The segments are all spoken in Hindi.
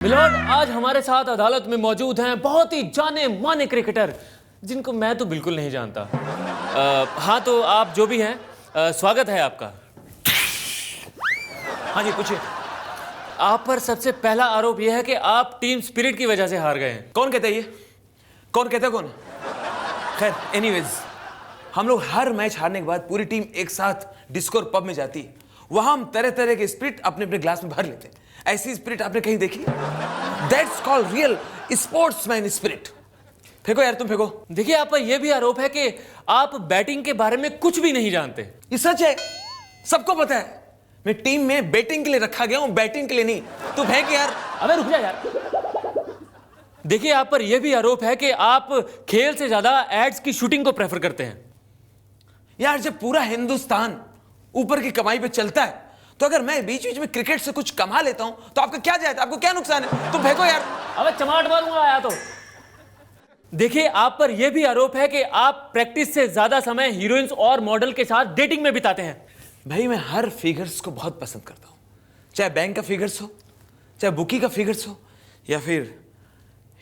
मिलोड, आज हमारे साथ अदालत में मौजूद हैं बहुत ही जाने माने क्रिकेटर जिनको मैं तो बिल्कुल नहीं जानता। हाँ तो आप जो भी हैं, स्वागत है आपका। हाँ जी पूछिए। आप पर सबसे पहला आरोप यह है कि आप टीम स्पिरिट की वजह से हार गए हैं। कौन कहता है ये? कौन कहता है? कौन? खैर एनीवेज, हम लोग हर मैच हारने के बाद पूरी टीम एक साथ डिस्कोर पब में जाती है। वहां हम तरह तरह के स्पिरिट अपने अपने ग्लास में भर लेते हैं। ऐसी स्पिरिट आपने कहीं देखी? That's called real sportsman spirit. फेंको यार, तुम फेंको। देखिए, आप पर यह भी आरोप है कि आप बैटिंग के बारे में कुछ भी नहीं जानते। ये सच है, सबको पता है। मैं टीम में बैटिंग के लिए रखा गया हूं, बैटिंग के लिए नहीं। तू फेंक यार। अबे रुक जा यार। देखिए, आप पर यह भी आरोप है कि आप खेल से ज्यादा एड्स की शूटिंग को प्रेफर करते हैं। यार जब पूरा हिंदुस्तान ऊपर की कमाई पे चलता है, तो अगर मैं बीच बीच में क्रिकेट से कुछ कमा लेता हूं तो आपका क्या जाता है? आपको क्या नुकसान है? तुम फेंको यार। अबे चमाट मारूंगा आया तो। देखिए, आप पर यह भी आरोप है कि आप प्रैक्टिस से ज्यादा समय हीरोइंस और मॉडल के साथ डेटिंग में बिताते हैं। भाई मैं हर फिगर्स को बहुत पसंद करता हूं, चाहे बैंक का फिगर्स हो, चाहे बुकी का फिगर्स हो, या फिर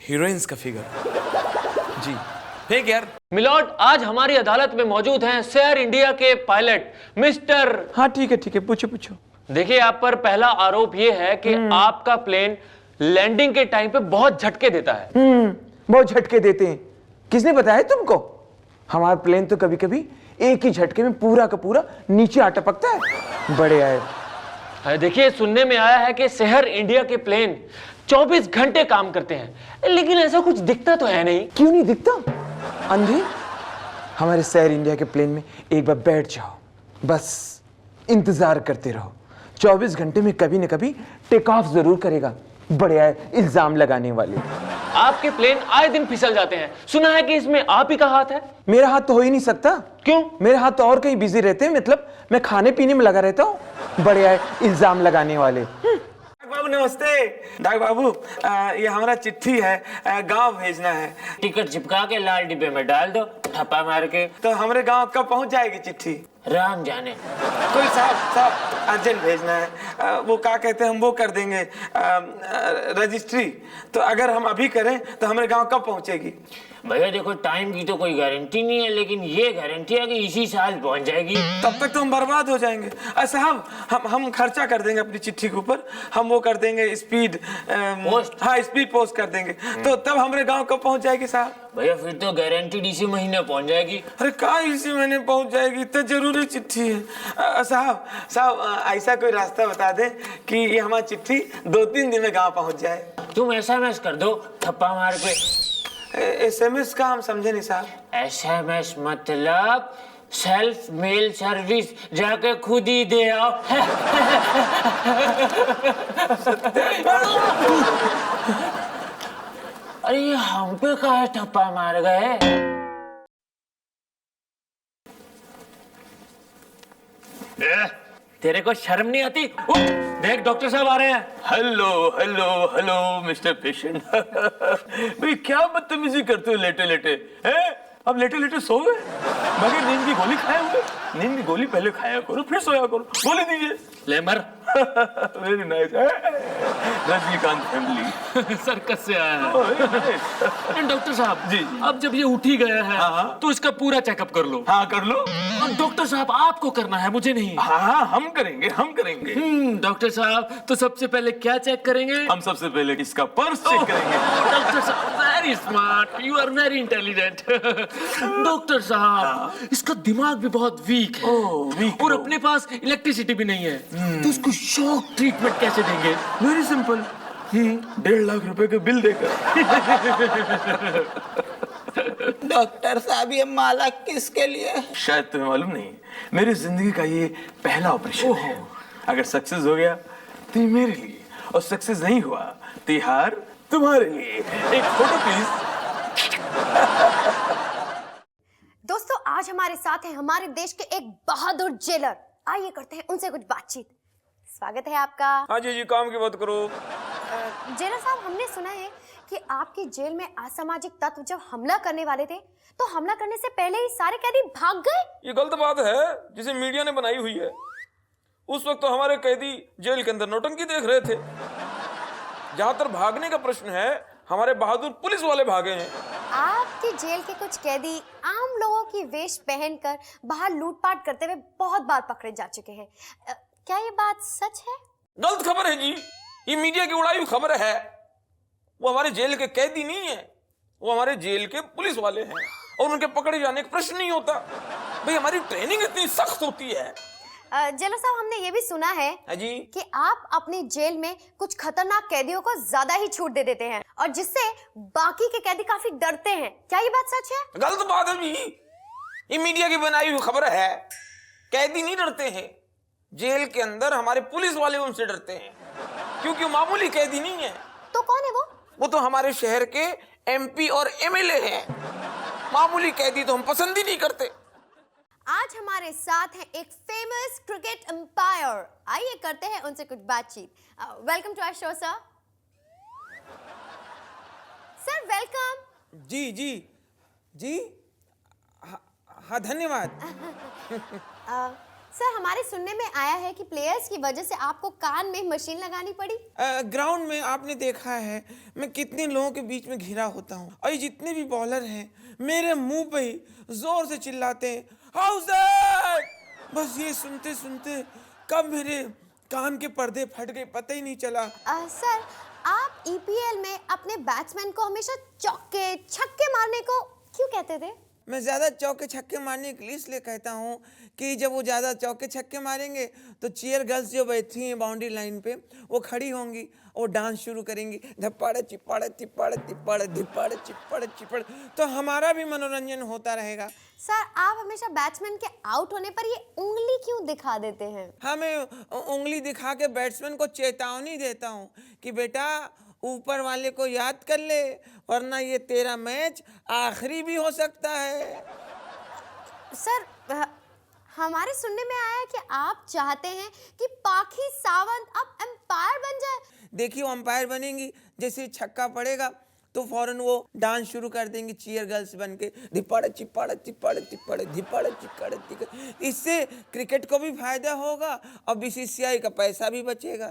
हीरोइंस का फिगर। जी फेंक यार। मिलॉर्ड, आज हमारी अदालत में मौजूद हैं शेयर इंडिया के पायलट मिस्टर। हाँ ठीक है, पूछो पूछो। देखिए, आप पर पहला आरोप यह है कि आपका प्लेन लैंडिंग के टाइम पे बहुत झटके देता है। बहुत झटके देते हैं। किसने बताया तुमको? हमारा प्लेन तो कभी कभी एक ही झटके में पूरा का पूरा नीचे आ टपकता है। बड़े आए। देखिए, सुनने में आया है कि शेयर इंडिया के प्लेन 24 घंटे काम करते हैं, लेकिन ऐसा कुछ दिखता तो है नहीं। क्यों नहीं दिखता? अंधे? हमारे शेयर इंडिया के प्लेन में एक बार बैठ जाओ, बस इंतजार करते रहो। 24 घंटे में कभी न कभी टेक ऑफ जरूर करेगा। बड़े आए इल्जाम लगाने वाले। आपके प्लेन आए दिन फिसल जाते हैं। सुना है कि इसमें आप ही का हाथ है। मेरा हाथ तो हो ही नहीं सकता। क्यों? मेरे हाथ तो और कहीं बिजी रहते हैं, मतलब मैं खाने पीने में लगा रहता हूँ। बड़े आए इल्जाम लगाने वाले। बाबू नमस्ते। डाक बाबू, ये हमारा चिट्ठी है, गांव भेजना है। टिकट चिपका के लाल डिब्बे में डाल दो, ठप्पा मार के। तो हमारे गांव कब पहुंच जाएगी चिट्ठी? राम जाने। कोई साहब अर्जेंट भेजना है। वो क्या कहते हैं, हम वो कर देंगे रजिस्ट्री। तो अगर हम अभी करें तो हमारे गांव कब पहुंचेगी? भैया देखो, टाइम की तो कोई गारंटी नहीं है, लेकिन ये गारंटी है कि इसी साल पहुंच जाएगी। तब तक तो हम बर्बाद हो जाएंगे। साहब हम खर्चा कर देंगे अपनी चिट्ठी के ऊपर। हम वो कर देंगे स्पीड पोस्ट। हाँ, स्पीड पोस्ट कर देंगे। तो तब हमारे गांव कब पहुंच जाएगी साहब? भैया फिर तो गारंटीड इसी महीने पहुंच जाएगी। अरे कहाँ इसी महीने पहुंच जाएगी? इतना जरूरी चिट्ठी है। साहब ऐसा कोई रास्ता बता दे कि ये हमारी चिट्ठी 2-3 दिन में गांव पहुंच जाए। तुम SMS कर दो, ठप्पा मार के। SMS का हम समझे नहीं साहब। SMS मतलब सेल्फ मेल सर्विस, जाके खुद ही दे आओ। अरे ये हम पे काहे ठप्पा मार गए? तेरे को शर्म नहीं आती? देख डॉक्टर साहब आ रहे हैं। Hello hello hello mister patient. भाई क्या बदतमीजी करते हो लेटे लेटे? हैं? अब लेटे लेटे सो गए? मगर नींद की गोली खाए हुए? नींद की गोली पहले खाया करो, फिर सोया करो। गोली दीजिए। ले मर। Very nice. Rajinikanth family circus से आया है। डॉक्टर साहब जी। अब जब ये उठ ही गया है, हाँ। तो इसका पूरा चेकअप कर लो। हाँ कर लो। और डॉक्टर साहब आपको करना है, मुझे नहीं। हाँ हम करेंगे, हम करेंगे। डॉक्टर साहब तो सबसे पहले क्या चेक करेंगे? हम सबसे पहले इसका पर्स चेक करेंगे। डॉक्टर साहब very smart, you are very intelligent. Doctor साहब इसका दिमाग भी बहुत वीक है। वीक और अपने पास इलेक्ट्रिसिटी भी नहीं है, तो उसको शॉक ट्रीटमेंट कैसे देंगे? Very simple. 1.5 लाख रुपए का बिल देकर। डॉक्टर साहब ये माला किसके लिए? शायद तुम्हें मालूम नहीं, मेरी जिंदगी का ये पहला ऑपरेशन है। अगर सक्सेस हो गया तो ये मेरे लिए, और सक्सेस नहीं हुआ तो ये हार तुम्हारे लिए। एक फोटो प्लीज। दोस्तों, आज हमारे साथ हैं हमारे देश के एक बहादुर जेलर। आइए करते हैं उनसे कुछ बातचीत। स्वागत है आपका। हाँ जी काम की बात करो। जेलर साहब, हमने सुना है कि आपकी जेल में असामाजिक तत्व जब हमला करने वाले थे, तो हमला करने से पहले ही सारे कैदी भाग गए। ये गलत बात है जिसे मीडिया ने बनाई हुई है। उस वक्त तो हमारे कैदी जेल के अंदर नौटंकी देख रहे थे। जहां तक भागने का प्रश्न है, हमारे बहादुर पुलिस वाले भागे हैं। आपकी जेल के कुछ कैदी आम लोगों की वेश पहनकर बाहर लूटपाट करते हुए बहुत बार पकड़े जा चुके हैं। क्या ये बात सच है? गलत खबर है जी, ये मीडिया की उड़ाई हुई खबर है। वो हमारे जेल के कैदी नहीं है, वो हमारे जेल के पुलिस वाले हैं और उनके पकड़े जाने का प्रश्न नहीं होता। भाई हमारी ट्रेनिंग इतनी सख्त होती है। जेलर साहब, हमने ये भी सुना है हाँ जी, कि आप अपने जेल में कुछ खतरनाक कैदियों को ज्यादा ही छूट दे देते हैं और जिससे बाकी के कैदी काफी डरते हैं। क्या ये बात सच है? गलत बात है जी, ये मीडिया की बनाई हुई खबर है। कैदी नहीं डरते हैं, जेल के अंदर हमारे पुलिस वाले उनसे डरते हैं, क्योंकि वो मामूली कैदी नहीं है। तो कौन है वो? वो तो हमारे शहर के MP और MLA हैं। मामूली कैदी तो हम पसंद ही नहीं करते। आज हमारे साथ हैं एक फेमस क्रिकेट एम्पायर। आइए करते हैं उनसे कुछ बातचीत। Welcome to our show sir. Sir welcome. जी जी जी, हाँ धन्यवाद। सर, हमारे सुनने में आया है कि प्लेयर्स की वजह से आपको कान में मशीन लगानी पड़ी। ग्राउंड में आपने देखा है मैं कितने लोगों के बीच में घिरा होता हूँ, और ये जितने भी बॉलर हैं मेरे मुंह पे ही जोर से चिल्लाते हैं हाउसर। बस ये सुनते सुनते कब मेरे कान के पर्दे फट गए पता ही नहीं चला। सर, आप EPL में अपने बैट्समैन को हमेशा चौके छक्के मारने को क्यों कहते थे? मैं ज़्यादा चौके छक्के मारने के लिए इसलिए कहता हूँ कि जब वो ज़्यादा चौके छक्के मारेंगे तो चीयर गर्ल्स जो बैठी हैं बाउंड्री लाइन पे वो खड़ी होंगी और डांस शुरू करेंगी, धप्पड़ चिप्पड़ तिप्पड़ तिप्पड़ धिप्पड़ चिप्पड़ चिप्पड़, तो हमारा भी मनोरंजन होता रहेगा। सर, आप हमेशा बैट्समैन के आउट होने पर ये उंगली क्यों दिखा देते हैं? हाँ, मैं उंगली दिखा के बैट्समैन को चेतावनी देता हूँ कि बेटा ऊपर वाले को याद कर ले, वरना ये तेरा मैच आखिरी भी हो सकता है। सर, हमारे सुनने में आया है कि आप चाहते हैं कि पाखी सावंत अब एम्पायर बन जाए। देखिए वो अंपायर बनेंगी, जैसे छक्का पड़ेगा तो फौरन वो डांस शुरू कर देंगी चीयर गर्ल्स बन के, धिप्पड़ चिप्पड़ तिप्पड़ तिप्पड़ धिप्पड़ चिप्पड़ तिप्पड़। इससे क्रिकेट को भी फायदा होगा और BCCI का पैसा भी बचेगा।